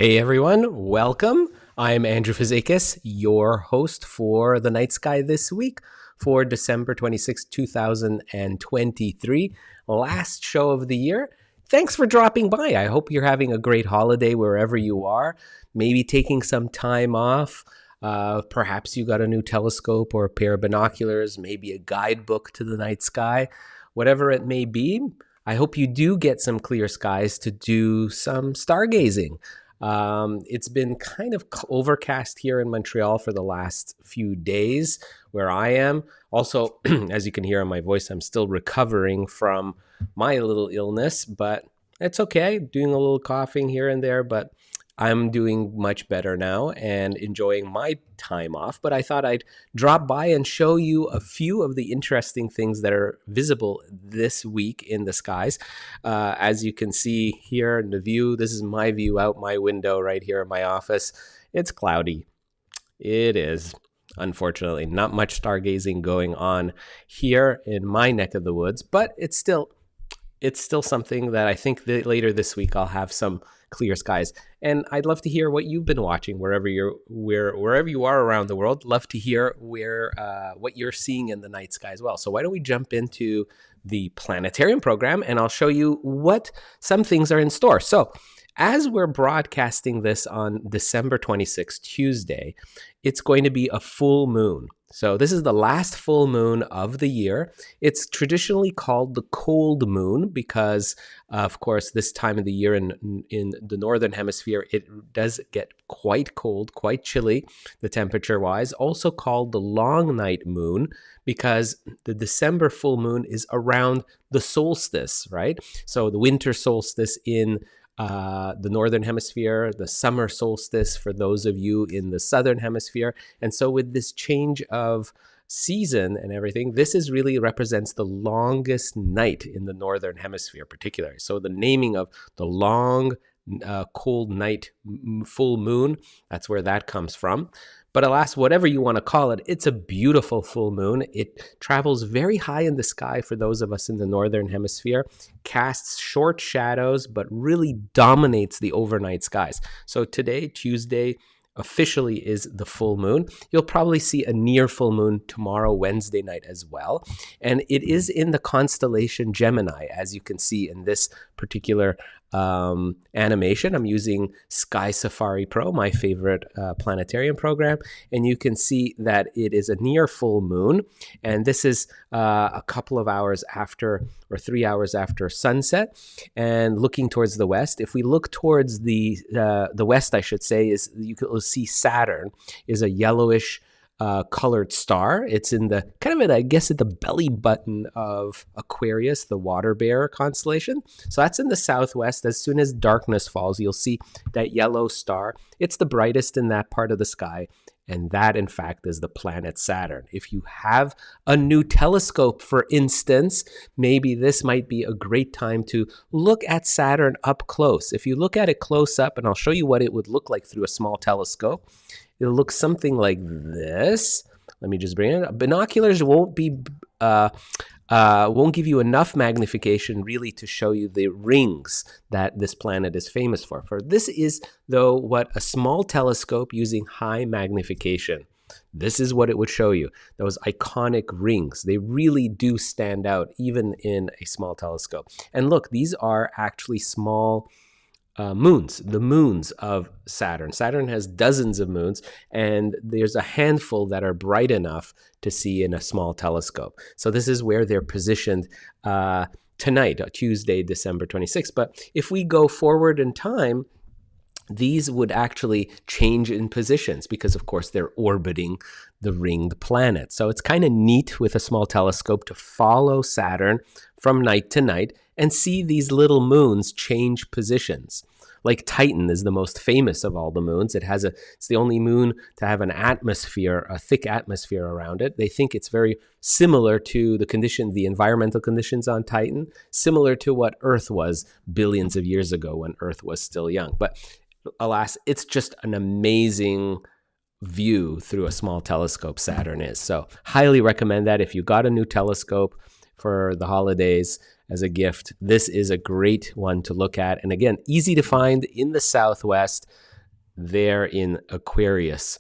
Hey everyone, welcome. I'm Andrew Fazekas, your host for the night sky this week for December 26, 2023, last show of the year. Thanks for dropping by. I hope you're having a great holiday wherever you are, maybe taking some time off. Perhaps you got a new telescope or a pair of binoculars, maybe a guidebook to the night sky, whatever it may be. I hope you do get some clear skies to do some stargazing. It's been kind of overcast here in Montreal for the last few days where I am. Also, as you can hear in my voice, I'm still recovering from my little illness, but it's okay. Doing a little coughing here and there, but I'm doing much better now and enjoying my time off. But I thought I'd drop by and show you a few of the interesting things that are visible this week in the skies. As you can see here in the view, this is my view out my window right here in my office. It's cloudy. It is. Unfortunately, not much stargazing going on here in my neck of the woods, but it's still something that I think that later this week I'll have some clear skies. And I'd love to hear what you've been watching wherever you are around the world. Love to hear what you're seeing in the night sky as well. So why don't we jump into the planetarium program and I'll show you what some things are in store. So as we're broadcasting this on December 26th, Tuesday, it's going to be a full moon. So this is the last full moon of the year. It's traditionally called the cold moon because, of course, this time of the year in the northern hemisphere, it does get quite cold, quite chilly, the temperature-wise. Also called the long night moon because the December full moon is around the solstice, right? So the winter solstice in the northern hemisphere, the summer solstice for those of you in the southern hemisphere. And so with this change of season and everything, this is really represents the longest night in the northern hemisphere particularly. So the naming of the long cold night full moon, that's where that comes from. But alas, whatever you want to call it, it's a beautiful full moon. It travels very high in the sky for those of us in the northern hemisphere, casts short shadows, but really dominates the overnight skies. So today, Tuesday, officially is the full moon. You'll probably see a near full moon tomorrow, Wednesday night as well. And it is in the constellation Gemini, as you can see in this particular animation. I'm using Sky Safari Pro, my favorite planetarium program, and you can see that it is a near full moon, and this is a couple of hours after, or 3 hours after sunset, and looking towards the west. If we look towards the west, I should say, is you can see Saturn is a yellowish colored star. It's in the kind of, I guess, at the belly button of Aquarius, the water bear constellation. So that's in the southwest. As soon as darkness falls, you'll see that yellow star. It's the brightest in that part of the sky. And that, in fact, is the planet Saturn. If you have a new telescope, for instance, maybe this might be a great time to look at Saturn up close. If you look at it close up, and I'll show you what it would look like through a small telescope, it'll look something like this. Let me just bring it up. Binoculars won't give you enough magnification really to show you the rings that this planet is famous for. For this is, though, what a small telescope using high magnification, this is what it would show you. Those iconic rings, they really do stand out even in a small telescope. And look, these are actually small moons, the moons of Saturn. Saturn has dozens of moons, and there's a handful that are bright enough to see in a small telescope. So this is where they're positioned tonight, Tuesday, December 26th. But if we go forward in time, these would actually change in positions because, of course, they're orbiting the ringed planet. So it's kind of neat with a small telescope to follow Saturn from night to night and see these little moons change positions. Like Titan is the most famous of all the moons. It's the only moon to have an atmosphere, a thick atmosphere around it. They think it's very similar to the environmental conditions on Titan, similar to what Earth was billions of years ago when Earth was still young. But alas, it's just an amazing view through a small telescope, Saturn is. So highly recommend that if you got a new telescope for the holidays as a gift. This is a great one to look at. And again, easy to find in the Southwest. there in Aquarius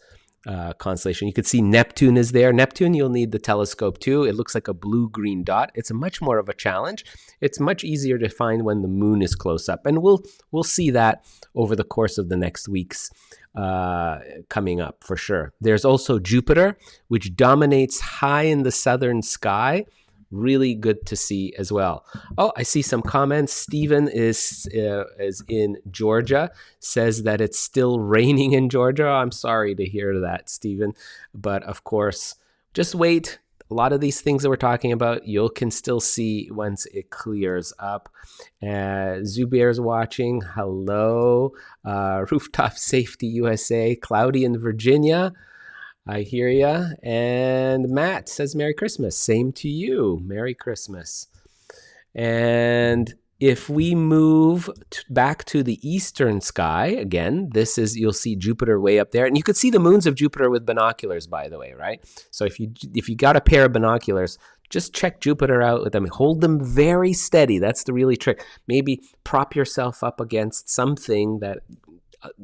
constellation. You can see Neptune is there. Neptune, you'll need the telescope too. It looks like a blue-green dot. It's a much more of a challenge. It's much easier to find when the moon is close up, and we'll see that over the course of the next weeks coming up for sure. There's also Jupiter, which dominates high in the southern sky. Really good to see as well. Oh, I see some comments. Stephen is in Georgia, says that it's still raining in Georgia. I'm sorry to hear that, Stephen. But of course, just wait. A lot of these things that we're talking about, you can still see once it clears up. Zubair's watching. Hello. Rooftop Safety USA. Cloudy in Virginia. I hear ya. And Matt says Merry Christmas. Same to you. Merry Christmas. And if we move back to the eastern sky, again, this is, you'll see Jupiter way up there. And you could see the moons of Jupiter with binoculars, by the way, right? So if you got a pair of binoculars, just check Jupiter out with them. Hold them very steady. That's the really trick. Maybe prop yourself up against something that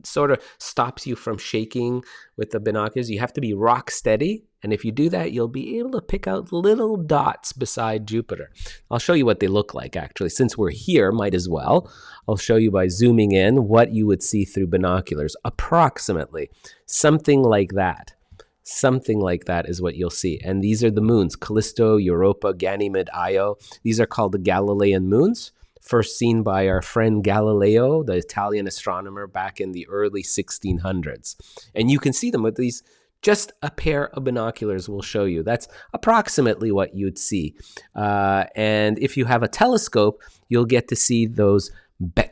sort of stops you from shaking with the binoculars. You have to be rock steady. And if you do that, you'll be able to pick out little dots beside Jupiter. I'll show you what they look like, actually. Since we're here, might as well. I'll show you by zooming in what you would see through binoculars. Approximately something like that. Something like that is what you'll see. And these are the moons, Callisto, Europa, Ganymede, Io. These are called the Galilean moons. First seen by our friend Galileo, the Italian astronomer, back in the early 1600s. And you can see them with these, just a pair of binoculars will show you. That's approximately what you'd see. And if you have a telescope, you'll get to see those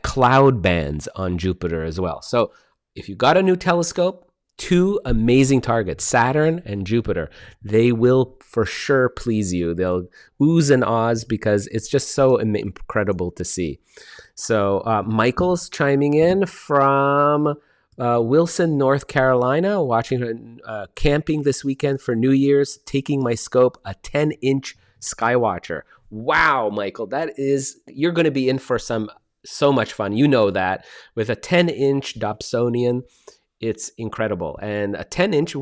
cloud bands on Jupiter as well. So if you got a new telescope, two amazing targets, Saturn and Jupiter. They will for sure please you. They'll ooze and ahs because it's just so incredible to see. So Michael's chiming in from Wilson, North Carolina, watching camping this weekend for New Year's, taking my scope, a 10-inch Skywatcher. Wow, Michael, you're going to be in for so much fun. You know that. With a 10-inch Dobsonian, it's incredible. And a 10-inch,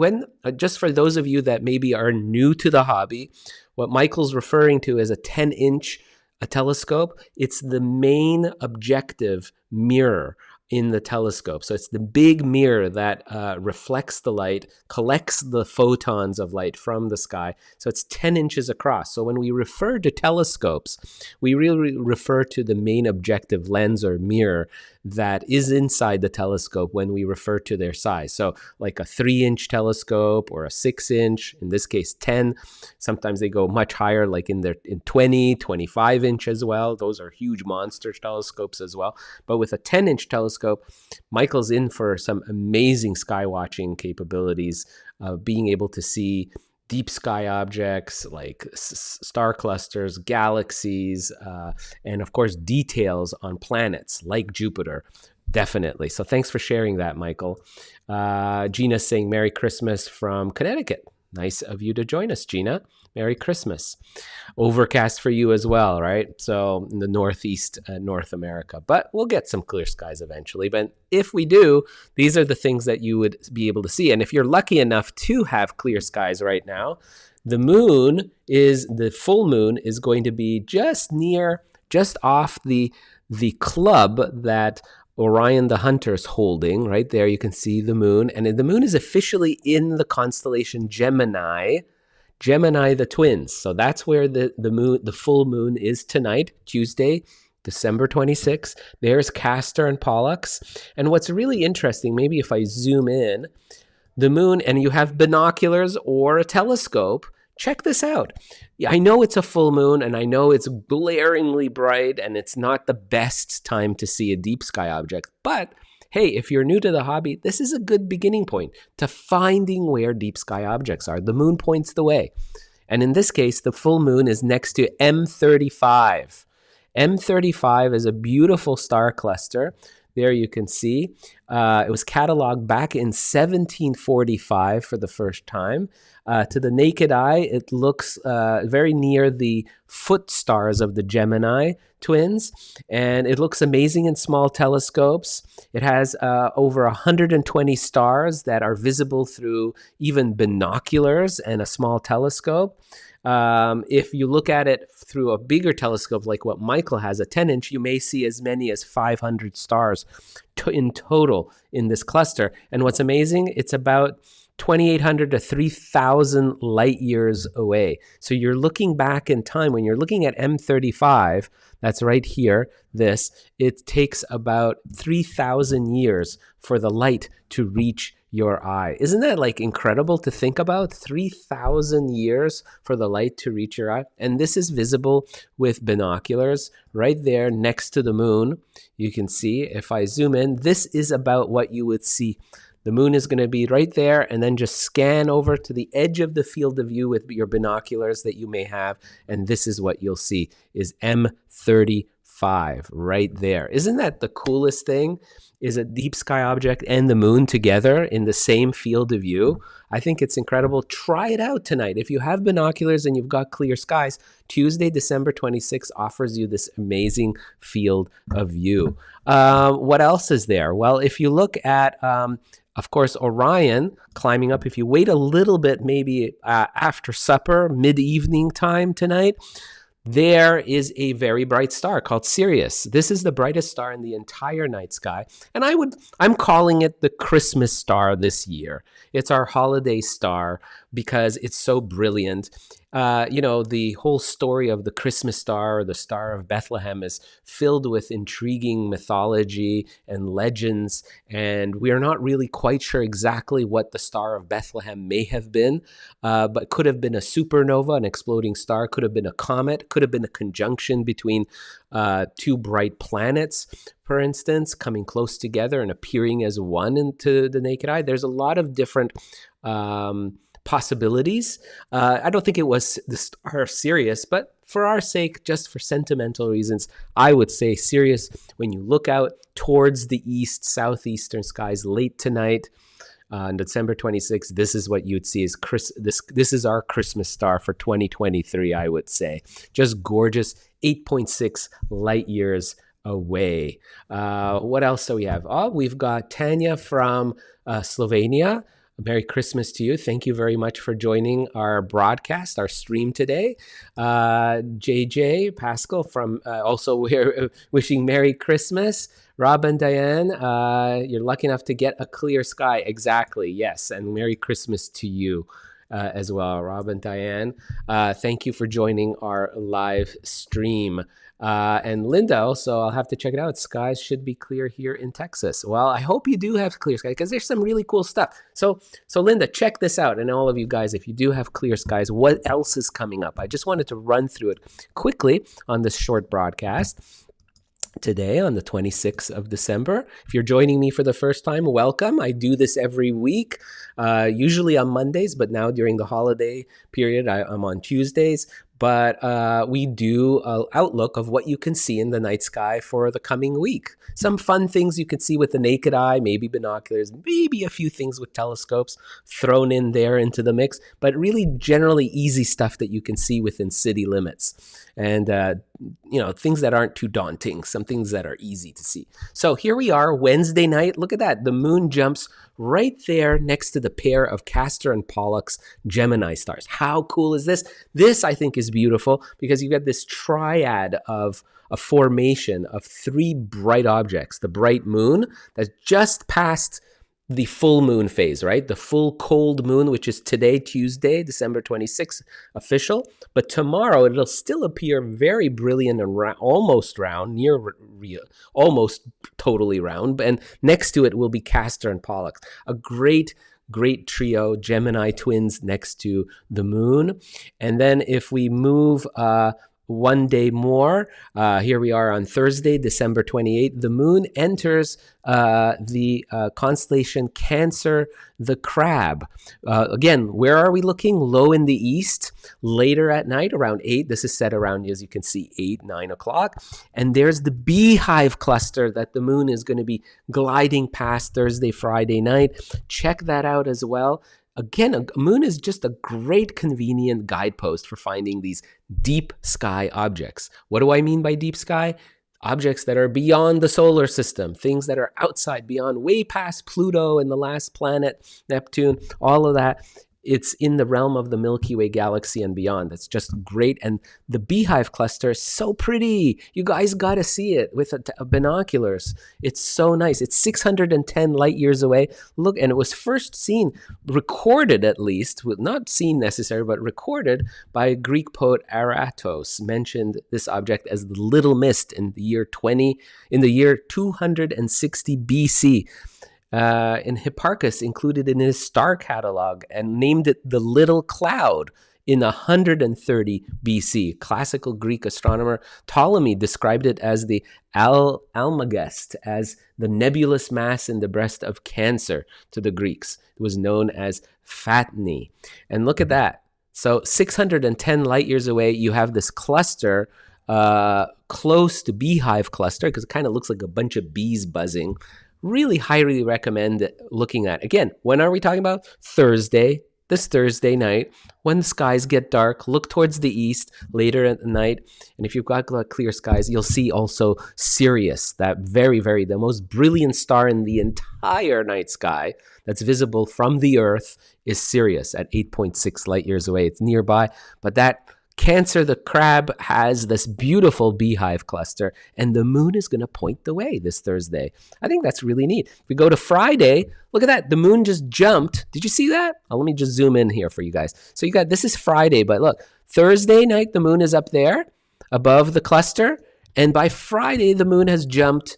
just for those of you that maybe are new to the hobby, what Michael's referring to as a 10-inch telescope, it's the main objective mirror in the telescope. So it's the big mirror that reflects the light, collects the photons of light from the sky. So it's 10 inches across. So when we refer to telescopes, we really refer to the main objective lens or mirror that is inside the telescope when we refer to their size. So like a 3-inch telescope or a 6-inch, in this case 10. Sometimes they go much higher, like in 20, 25-inch as well. Those are huge monster telescopes as well. But with a 10-inch telescope, Michael's in for some amazing sky watching capabilities, being able to see deep sky objects like star clusters, galaxies, and of course details on planets like Jupiter. Definitely. So thanks for sharing that, Michael. Gina's saying Merry Christmas from Connecticut. Nice of you to join us, Gina. Merry Christmas. Overcast for you as well, right? So in the Northeast, North America. But we'll get some clear skies eventually. But if we do, these are the things that you would be able to see. And if you're lucky enough to have clear skies right now, the full moon is going to be just off the club that Orion the Hunter's holding. Right there, you can see the moon. And the moon is officially in the constellation Gemini the twins. So that's where the full moon is tonight, Tuesday, December 26th. There's Castor and Pollux. And what's really interesting, maybe if I zoom in, the moon, and you have binoculars or a telescope, check this out. I know it's a full moon, and I know it's glaringly bright, and it's not the best time to see a deep sky object, but hey, if you're new to the hobby, this is a good beginning point to finding where deep sky objects are. The moon points the way. And in this case, the full moon is next to M35. M35 is a beautiful star cluster. There you can see. It was cataloged back in 1745 for the first time. To the naked eye, it looks very near the foot stars of the Gemini twins, and it looks amazing in small telescopes. It has over 120 stars that are visible through even binoculars and a small telescope. If you look at it through a bigger telescope, like what Michael has, a 10-inch, you may see as many as 500 stars in total in this cluster. And what's amazing, it's about 2,800 to 3,000 light years away. So you're looking back in time. When you're looking at M35, that's right here, it takes about 3,000 years for the light to reach your eye. Isn't that like incredible to think about? 3,000 years for the light to reach your eye. And this is visible with binoculars right there next to the moon. You can see, if I zoom in, this is about what you would see. The moon is going to be right there, and then just scan over to the edge of the field of view with your binoculars that you may have, and this is what you'll see, is M35 right there. Isn't that the coolest thing? Is a deep sky object and the moon together in the same field of view. I think it's incredible. Try it out tonight. If you have binoculars and you've got clear skies, Tuesday, December 26th offers you this amazing field of view. What else is there? Well, if you look at of course, Orion climbing up, if you wait a little bit, maybe after supper, mid-evening time tonight, there is a very bright star called Sirius. This is the brightest star in the entire night sky. And I'm calling it the Christmas star this year. It's our holiday star because it's so brilliant. The whole story of the Christmas star or the Star of Bethlehem is filled with intriguing mythology and legends, and we are not really quite sure exactly what the Star of Bethlehem may have been, but could have been a supernova, an exploding star, could have been a comet, could have been a conjunction between two bright planets, for instance, coming close together and appearing as one into the naked eye. There's a lot of different possibilities. I don't think it was the star Sirius, but for our sake, just for sentimental reasons, I would say Sirius, when you look out towards the east, southeastern skies late tonight, on December 26th, this is what you'd see is this is our Christmas star for 2023, I would say. Just gorgeous, 8.6 light years away. What else do we have? Oh, we've got Tanya from Slovenia. Merry Christmas to you. Thank you very much for joining our broadcast, our stream today. JJ Pascal from also we're wishing Merry Christmas. Rob and Diane, you're lucky enough to get a clear sky. Exactly, yes. And Merry Christmas to you as well, Rob and Diane. Thank you for joining our live stream. And Linda, also, I'll have to check it out. Skies should be clear here in Texas. Well, I hope you do have clear skies because there's some really cool stuff. So Linda, check this out. And all of you guys, if you do have clear skies, what else is coming up? I just wanted to run through it quickly on this short broadcast. Today on the 26th of December. If you're joining me for the first time, welcome. I do this every week, usually on Mondays, but now during the holiday period, I'm on Tuesdays. But we do an outlook of what you can see in the night sky for the coming week. Some fun things you can see with the naked eye, maybe binoculars, maybe a few things with telescopes thrown in there into the mix, but really generally easy stuff that you can see within city limits. And, things that aren't too daunting, some things that are easy to see. So here we are, Wednesday night. Look at that. The moon jumps right there next to the pair of Castor and Pollux Gemini stars. How cool is this? This, I think, is beautiful because you've got this triad of a formation of three bright objects. The bright moon that's just past the full moon phase, right? The full cold moon, which is today, Tuesday, December 26th, official. But tomorrow, it'll still appear very brilliant and almost round, near real, almost totally round. And next to it will be Castor and Pollux. A great trio, Gemini twins next to the moon. And then if we move one day more. Here we are on Thursday, December 28th. The moon enters the constellation Cancer, the Crab. Again, where are we looking? Low in the east, later at night, around 8. This is set around, as you can see, 8, 9 o'clock. And there's the Beehive cluster that the moon is going to be gliding past Thursday, Friday night. Check that out as well. Again, a moon is just a great convenient guidepost for finding these deep sky objects. What do I mean by deep sky? Objects that are beyond the solar system, things that are outside, beyond, way past Pluto and the last planet, Neptune, all of that. It's in the realm of the Milky Way galaxy and beyond. That's just great. And the Beehive cluster is so pretty. You guys got to see it with binoculars. It's so nice. It's 610 light years away. Look, and it was first seen, recorded at least, not seen necessarily, but recorded by Greek poet Aratos. Mentioned this object as the Little Mist in the year 260 BC. And Hipparchus included in his star catalog and named it the Little Cloud in 130 BC. Classical Greek astronomer Ptolemy described it as the Almagest, as the nebulous mass in the breast of Cancer to the Greeks. It was known as Phatni. And look at that. So 610 light years away, you have this cluster close to Beehive cluster, because it kind of looks like a bunch of bees buzzing. Really highly recommend looking at. Again, when are we talking about? Thursday, this Thursday night, when the skies get dark. Look towards the east later at the night. And if you've got clear skies, you'll see also Sirius, that the most brilliant star in the entire night sky that's visible from the Earth is Sirius at 8.6 light years away. It's nearby, but that Cancer, the Crab, has this beautiful Beehive cluster, and the moon is going to point the way this Thursday. I think that's really neat. If we go to Friday, look at that. The moon just jumped. Did you see that? Let me just zoom in here for you guys. So this is Friday, but look, Thursday night, the moon is up there above the cluster, and by Friday, the moon has jumped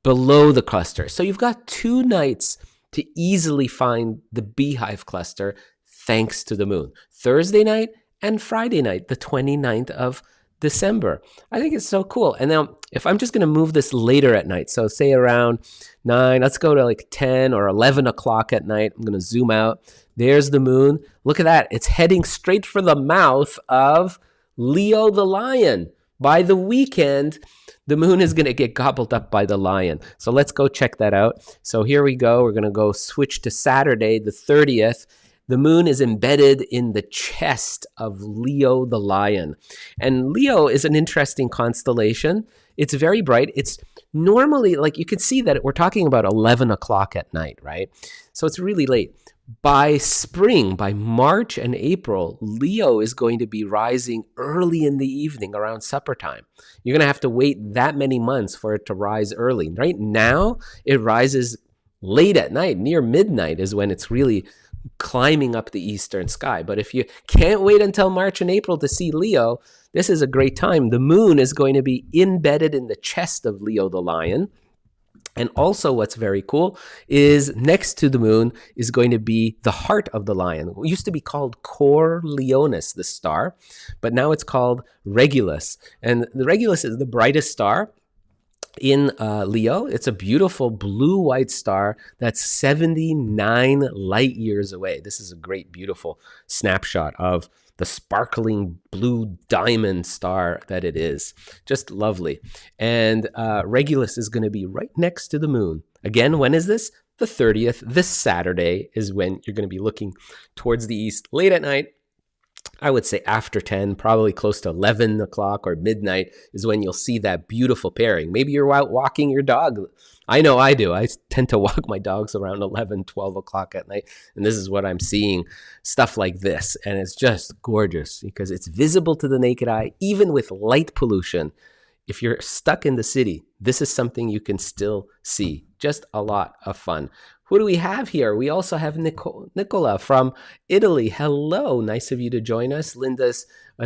below the cluster. So you've got 2 nights to easily find the Beehive cluster thanks to the moon. Thursday night and Friday night, the 29th of December. I think it's so cool. And now, if I'm just going to move this later at night, so say around 9, let's go to like 10 or 11 o'clock at night. I'm going to zoom out. There's the moon. Look at that. It's heading straight for the mouth of Leo the lion. By the weekend, the moon is going to get gobbled up by the lion. So let's go check that out. So here we go. We're going to go switch to Saturday, the 30th. The moon is embedded in the chest of Leo the lion. And Leo is an interesting constellation. It's very bright. It's normally, like, you can see that we're talking about 11 o'clock at night, right? So it's really late. By spring, by March and April, Leo is going to be rising early in the evening around supper time. You're going to have to wait that many months for it to rise early. Right now, it rises late at night. Near midnight is when it's really climbing up the eastern sky. But if you can't wait until March and April to see Leo, this is a great time. The moon is going to be embedded in the chest of Leo the lion. And also what's very cool is next to the moon is going to be the heart of the lion. It used to be called Cor Leonis, the star, but now it's called Regulus. And the Regulus is the brightest star in Leo. It's a beautiful blue-white star that's 79 light years away. This is a great, beautiful snapshot of the sparkling blue diamond star that it is. Just lovely. And Regulus is going to be right next to the moon. Again, when is this? The 30th. This Saturday is when you're going to be looking towards the east late at night. I would say after 10, probably close to 11 o'clock or midnight is when you'll see that beautiful pairing. Maybe you're out walking your dog. I know I do. I tend to walk my dogs around 11, 12 o'clock at night. And this is what I'm seeing, stuff like this. And it's just gorgeous because it's visible to the naked eye, even with light pollution. If you're stuck in the city, this is something you can still see. Just a lot of fun. Who do we have here? We also have Nicola from Italy. Hello, nice of you to join us. Linda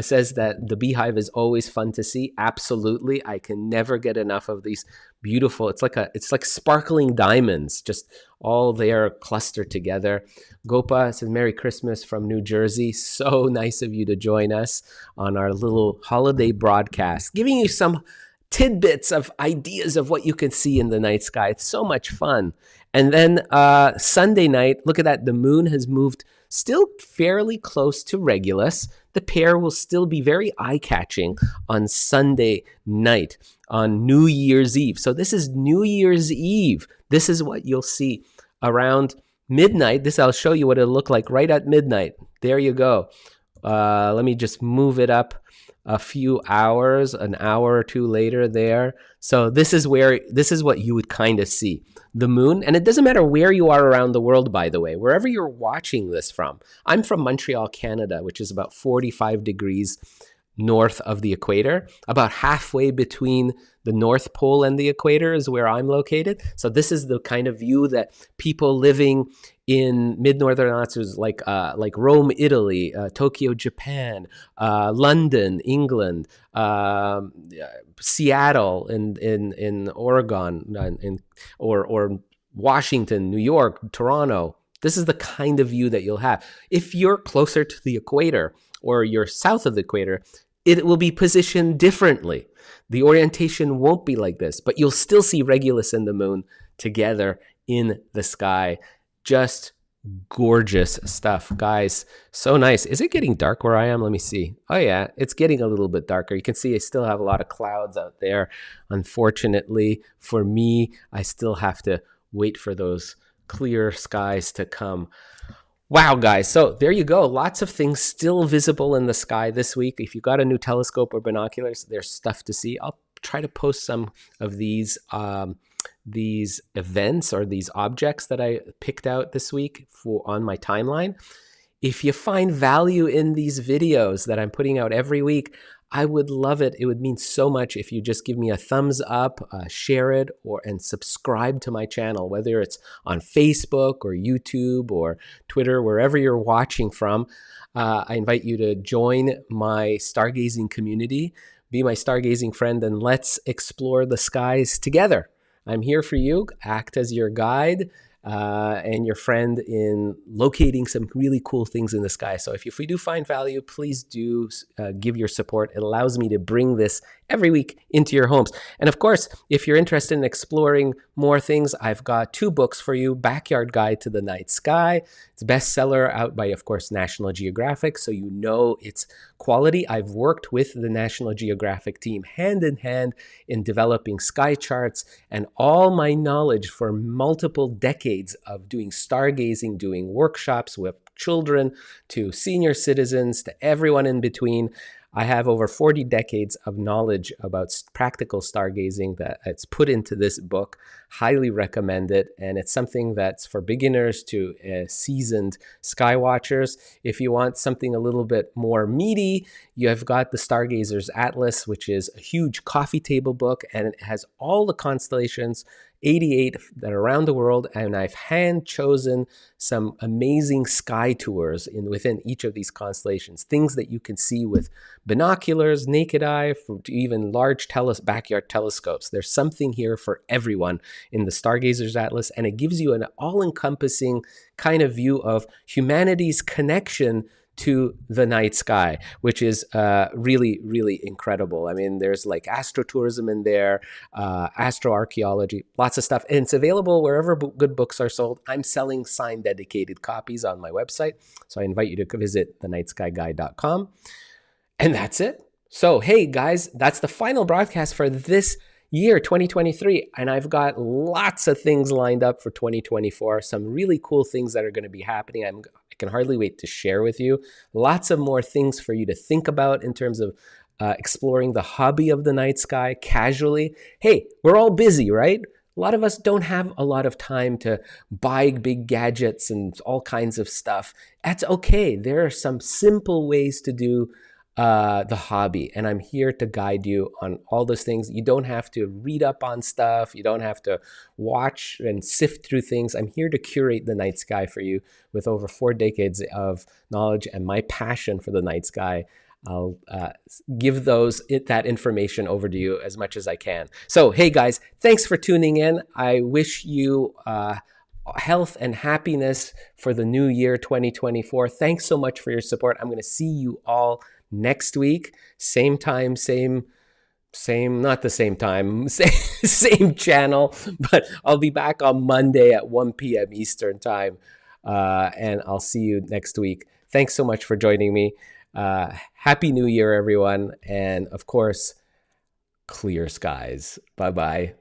says that the Beehive is always fun to see. Absolutely, I can never get enough of these beautiful. It's like sparkling diamonds, just all there clustered together. Gopa says Merry Christmas from New Jersey. So nice of you to join us on our little holiday broadcast, giving you some tidbits of ideas of what you can see in the night sky. It's so much fun. And then Sunday night, look at that. The moon has moved still fairly close to Regulus. The pair will still be very eye-catching on Sunday night, on New Year's Eve. So this is New Year's Eve. This is what you'll see around midnight. I'll show you what it'll look like right at midnight. There you go. Let me just move it up a few hours, an hour or two later there. So this is what you would kind of see. The moon, and it doesn't matter where you are around the world, by the way, wherever you're watching this from. I'm from Montreal, Canada, which is about 45 degrees north of the equator. About halfway between the North Pole and the equator is where I'm located. So this is the kind of view that people living in mid-northern latitudes like Rome, Italy, Tokyo, Japan, London, England, Seattle in Oregon, or Washington, New York, Toronto. This is the kind of view that you'll have. If you're closer to the equator or you're south of the equator, it will be positioned differently. The orientation won't be like this, but you'll still see Regulus and the moon together in the sky. Just gorgeous stuff, guys. So nice. Is it getting dark where I am? Let me see. Oh yeah, it's getting a little bit darker. You can see I still have a lot of clouds out there. Unfortunately for me, I still have to wait for those clear skies to come. Wow, guys. So there you go. Lots of things still visible in the sky this week. If you got a new telescope or binoculars, there's stuff to see. I'll try to post some of these events or these objects that I picked out this week on my timeline. If you find value in these videos that I'm putting out every week, I would love it. It would mean so much if you just give me a thumbs up, share it, and subscribe to my channel, whether it's on Facebook or YouTube or Twitter, wherever you're watching from. I invite you to join my stargazing community, be my stargazing friend, and let's explore the skies together. I'm here for you, act as your guide and your friend in locating some really cool things in the sky. So if we do find value, please do give your support. It allows me to bring this every week into your homes. And of course, if you're interested in exploring more things, I've got 2 books for you, Backyard Guide to the Night Sky. It's a bestseller out by, of course, National Geographic, so you know its quality. I've worked with the National Geographic team hand in hand in developing sky charts, and all my knowledge for multiple decades of doing stargazing, doing workshops with children to senior citizens to everyone in between. I have over 40 decades of knowledge about practical stargazing that it's put into this book. Highly recommend it. And it's something that's for beginners to seasoned sky watchers. If you want something a little bit more meaty, you have got the Stargazer's Atlas, which is a huge coffee table book, and it has all the constellations, 88 that are around the world, and I've hand chosen some amazing sky tours within each of these constellations, things that you can see with binoculars, naked eye, to even large backyard telescopes. There's something here for everyone in the Stargazer's Atlas, and it gives you an all-encompassing kind of view of humanity's connection to the night sky, which is really, really incredible. I mean, there's like astrotourism in there, astroarchaeology, lots of stuff. And it's available wherever good books are sold. I'm selling signed dedicated copies on my website. So I invite you to visit thenightskyguide.com. And that's it. So, hey, guys, that's the final broadcast for this year, 2023. And I've got lots of things lined up for 2024, some really cool things that are going to be happening. I can hardly wait to share with you. Lots of more things for you to think about in terms of exploring the hobby of the night sky casually. Hey, we're all busy, right? A lot of us don't have a lot of time to buy big gadgets and all kinds of stuff. That's okay. There are some simple ways to do the hobby, and I'm here to guide you on all those things. You don't have to read up on stuff. You don't have to watch and sift through things. I'm here to curate the night sky for you with over 4 decades of knowledge and my passion for the night sky. I'll give that information over to you as much as I can. So, hey guys, thanks for tuning in. I wish you health and happiness for the new year 2024. Thanks so much for your support. I'm going to see you all next week, same time, same, not the same time, same channel, but I'll be back on Monday at 1 p.m. Eastern time, and I'll see you next week. Thanks so much for joining me. Happy New Year, everyone, and of course, clear skies. Bye-bye.